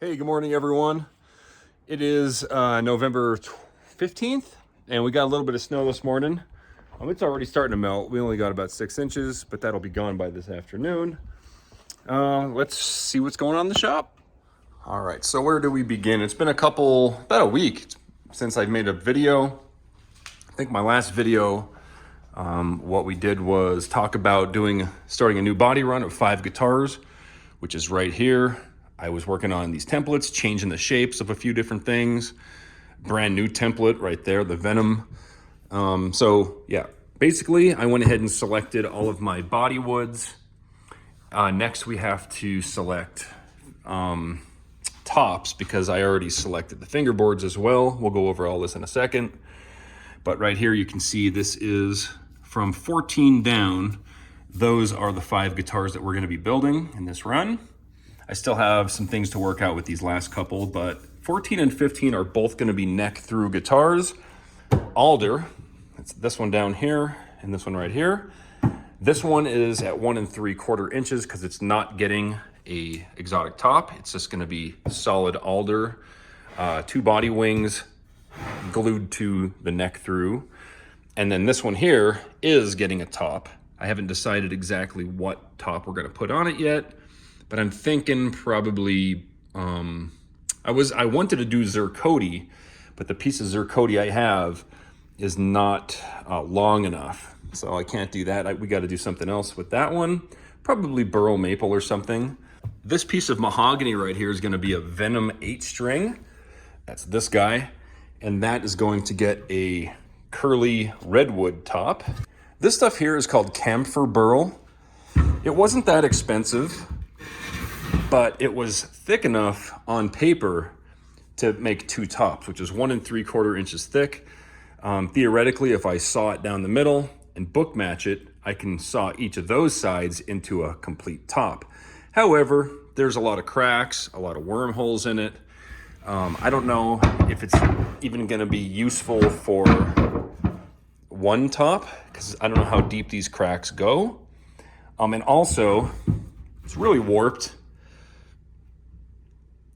Hey, good morning, everyone. It is November 15th, and we got a little bit of snow this morning. It's already starting to melt. We only got about 6 inches, but that'll be gone by this afternoon. Let's see what's going on in the shop. All right, so where do we begin? It's been about a week since I've made a video. I think my last video, what we did was talk about starting a new body run of 5 guitars, which is right here. I was working on these templates, changing the shapes of a few different things. Brand new template right there, the Venom. So yeah, basically I went ahead and selected all of my body woods. Next we have to select tops because I already selected the fingerboards as well. We'll go over all this in a second. But right here you can see this is from 14 down. Those are the 5 guitars that we're gonna be building in this run. I still have some things to work out with these last couple, but 14 and 15 are both gonna be neck through guitars. Alder, it's this one down here and this one right here. This one is at 1 3/4 inches because it's not getting a exotic top. It's just gonna be solid alder, 2 body wings glued to the neck through. And then this one here is getting a top. I haven't decided exactly what top we're gonna put on it yet, but I'm thinking probably, I wanted to do zirconia, but the piece of zirconia I have is not long enough. So I can't do that. We got to do something else with that one. Probably burl maple or something. This piece of mahogany right here is going to be a Venom 8-string. That's this guy. And that is going to get a curly redwood top. This stuff here is called camphor burl. It wasn't that expensive, but it was thick enough on paper to make 2 tops, which is 1 3/4 inches thick. Theoretically, if I saw it down the middle and book match it, I can saw each of those sides into a complete top. However, there's a lot of cracks, a lot of wormholes in it. I don't know if it's even gonna be useful for one top, because I don't know how deep these cracks go. And also, it's really warped.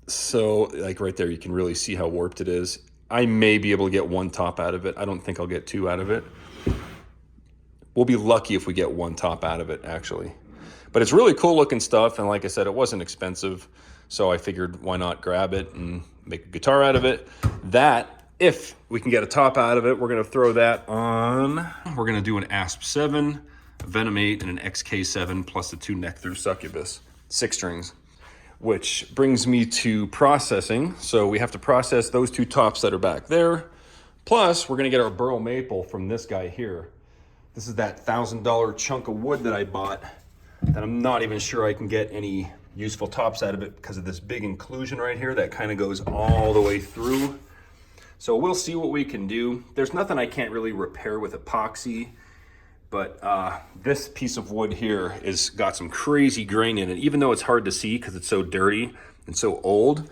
So like right there, you can really see how warped it is. I may be able to get 1 top out of it. I don't think I'll get 2 out of it. We'll be lucky if we get 1 top out of it, actually. But it's really cool looking stuff. And like I said, it wasn't expensive. So I figured why not grab it and make a guitar out of it. That, if we can get a top out of it, we're gonna throw that on. We're gonna do an ASP 7, a Venom 8, and an XK7 plus the 2 neck through succubus, 6 strings. Which brings me to processing. So we have to process those 2 tops that are back there. Plus, we're gonna get our burl maple from this guy here. This is that $1,000 chunk of wood that I bought that I'm not even sure I can get any useful tops out of it because of this big inclusion right here that kind of goes all the way through. So we'll see what we can do. There's nothing I can't really repair with epoxy. But this piece of wood here is got some crazy grain in it, even though it's hard to see because it's so dirty and so old.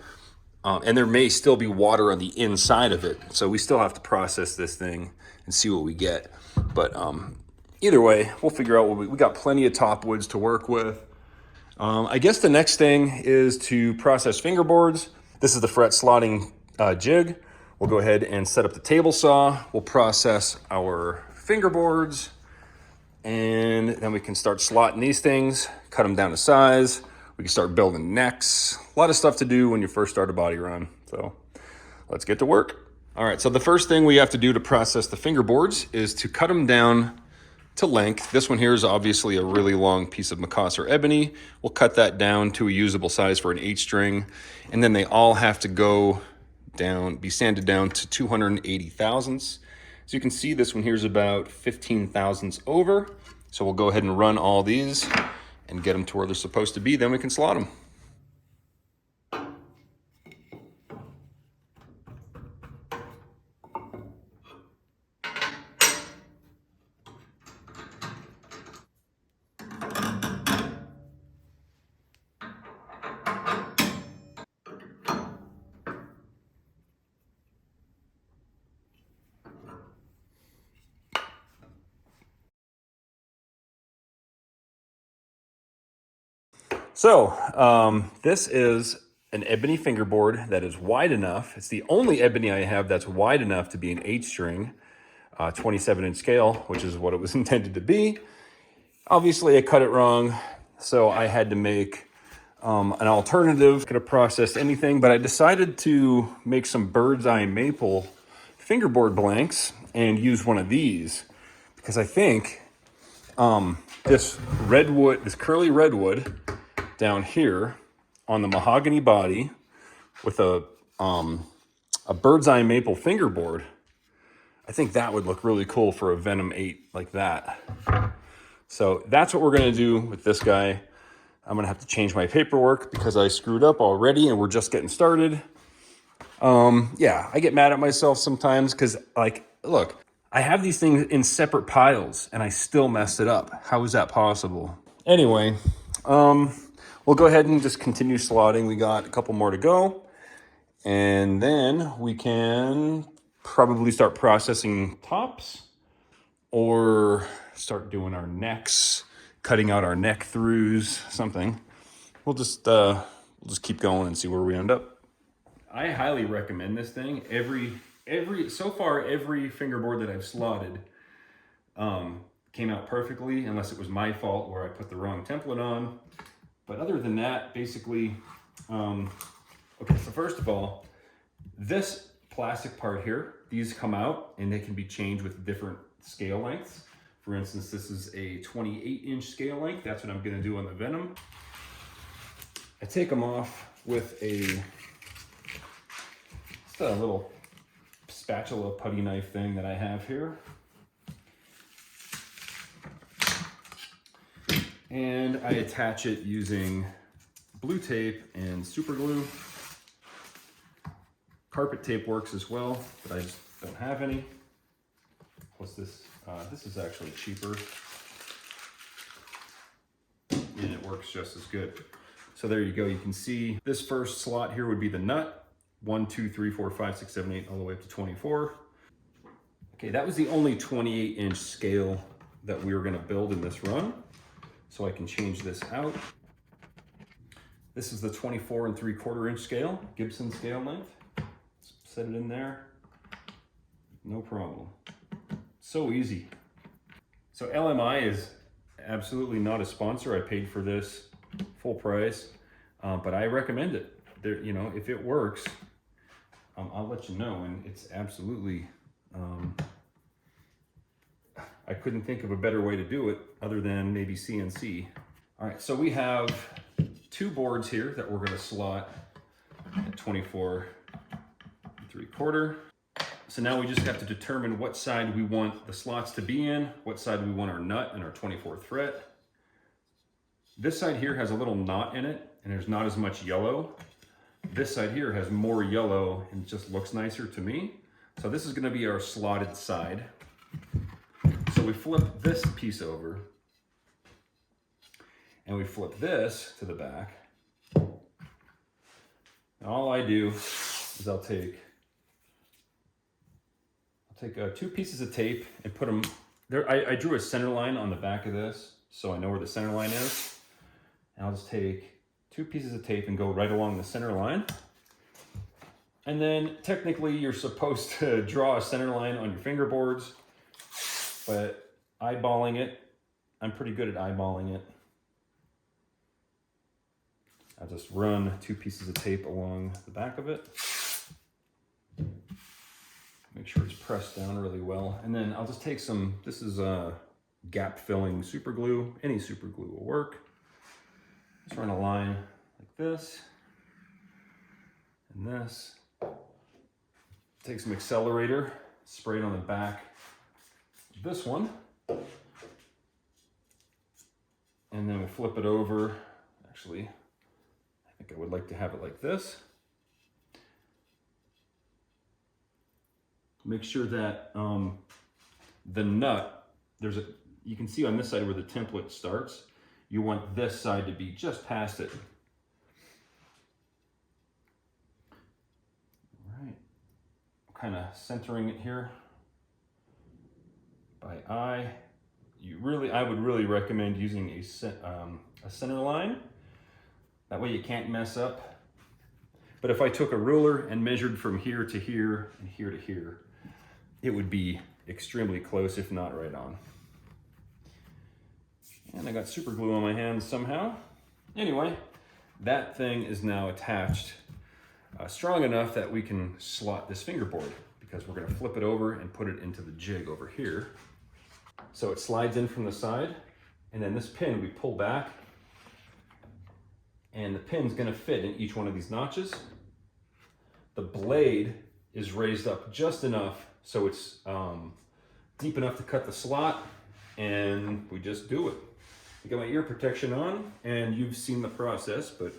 And there may still be water on the inside of it. So we still have to process this thing and see what we get. But either way, we'll figure out what we got plenty of top woods to work with. I guess the next thing is to process fingerboards. This is the fret slotting jig. We'll go ahead and set up the table saw. We'll process our fingerboards. And then we can start slotting these things, cut them down to size. We can start building necks. A lot of stuff to do when you first start a body run. So let's get to work. All right, so the first thing we have to do to process the fingerboards is to cut them down to length. This one here is obviously a really long piece of Mikasa ebony. We'll cut that down to a usable size for an 8-string. And then they all have to go down, be sanded down to 280 thousandths. So you can see this one here is about 15 thousandths over. So we'll go ahead and run all these and get them to where they're supposed to be. Then we can slot them. So this is an ebony fingerboard that is wide enough. It's the only ebony I have that's wide enough to be an 8-string, 27-inch scale, which is what it was intended to be. Obviously, I cut it wrong, so I had to make an alternative. Could have processed anything, but I decided to make some bird's eye maple fingerboard blanks and use one of these because I think this redwood, this curly redwood down here on the mahogany body with a bird's eye maple fingerboard, I think that would look really cool for a Venom 8 like that. So that's what we're gonna do with this guy. I'm gonna have to change my paperwork because I screwed up already and we're just getting started. Yeah, I get mad at myself sometimes because, like, look, I have these things in separate piles and I still messed it up. How is that possible? Anyway, we'll go ahead and just continue slotting. We got a couple more to go. And then we can probably start processing tops or start doing our necks, cutting out our neck throughs, something. We'll just keep going and see where we end up. I highly recommend this thing. So far, every fingerboard that I've slotted came out perfectly, unless it was my fault where I put the wrong template on. But other than that, basically, okay, so first of all, this plastic part here, these come out and they can be changed with different scale lengths. For instance, this is a 28-inch scale length. That's what I'm gonna do on the Venom. I take them off with just a little spatula putty knife thing that I have here. And I attach it using blue tape and super glue. Carpet tape works as well, but I just don't have any. What's this? This is actually cheaper. And it works just as good. So there you go. You can see this first slot here would be the nut. 1, 2, 3, 4, 5, 6, 7, 8, all the way up to 24. Okay, that was the only 28-inch scale that we were gonna build in this run. So I can change this out. This is the 24 3/4-inch scale, Gibson scale length. Set it in there, no problem. So easy. So LMI is absolutely not a sponsor. I paid for this full price, but I recommend it. There, you know, if it works, I'll let you know. And it's absolutely, I couldn't think of a better way to do it other than maybe CNC. All right, so we have 2 boards here that we're gonna slot at 24 3/4. So now we just have to determine what side we want the slots to be in, what side we want our nut and our 24th fret. This side here has a little knot in it and there's not as much yellow. This side here has more yellow and it just looks nicer to me. So this is gonna be our slotted side. So we flip this piece over and we flip this to the back. And all I do is I'll take 2 pieces of tape and put them there. I drew a center line on the back of this so I know where the center line is. And I'll just take 2 pieces of tape and go right along the center line. And then technically you're supposed to draw a center line on your fingerboards, but eyeballing it, I'm pretty good at eyeballing it. I'll just run 2 pieces of tape along the back of it. Make sure it's pressed down really well. And then I'll just take some, this is a gap filling super glue. Any super glue will work. Just run a line like this and this. Take some accelerator, spray it on the back of this one. And then we'll flip it over. Actually, I think I would like to have it like this. Make sure that the nut, you can see on this side where the template starts, you want this side to be just past it. All right, kind of centering it here by eye. I would really recommend using a center line. That way you can't mess up But if I took a ruler and measured from here to here and here to here, it would be extremely close, if not right on. And I got super glue on my hands somehow. Anyway, that thing is now attached strong enough that we can slot this fingerboard, because we're gonna flip it over and put it into the jig over here. So it slides in from the side, and then this pin we pull back, and the pin's gonna fit in each one of these notches. The blade is raised up just enough so it's deep enough to cut the slot, and we just do it. I got my ear protection on, and you've seen the process, but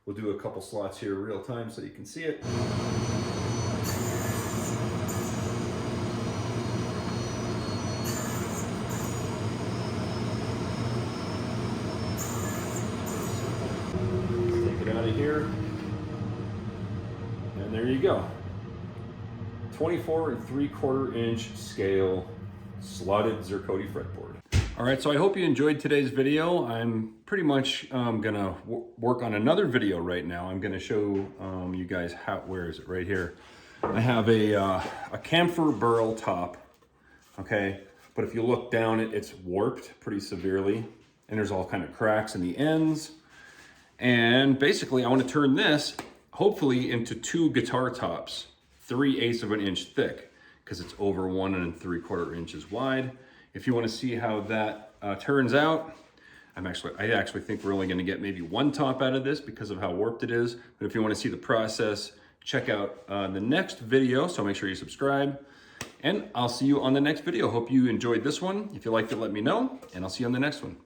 we'll do a couple slots here real time so you can see it. Take it out of here, and there you go. 24 3/4 inch scale slotted zirconia fretboard. All right, so I hope you enjoyed today's video. I'm pretty much gonna work on another video right now. I'm gonna show you guys how, where is it, right here. I have a camphor burl top, okay? But if you look down, it's warped pretty severely, and there's all kind of cracks in the ends. And basically I wanna turn this, hopefully, into 2 guitar tops, 3/8 of an inch thick, because it's over 1 3/4 inches wide. If you want to see how that turns out, I actually think we're only going to get maybe 1 top out of this because of how warped it is. But if you want to see the process, check out the next video. So make sure you subscribe, and I'll see you on the next video. Hope you enjoyed this one. If you liked it, let me know, and I'll see you on the next one.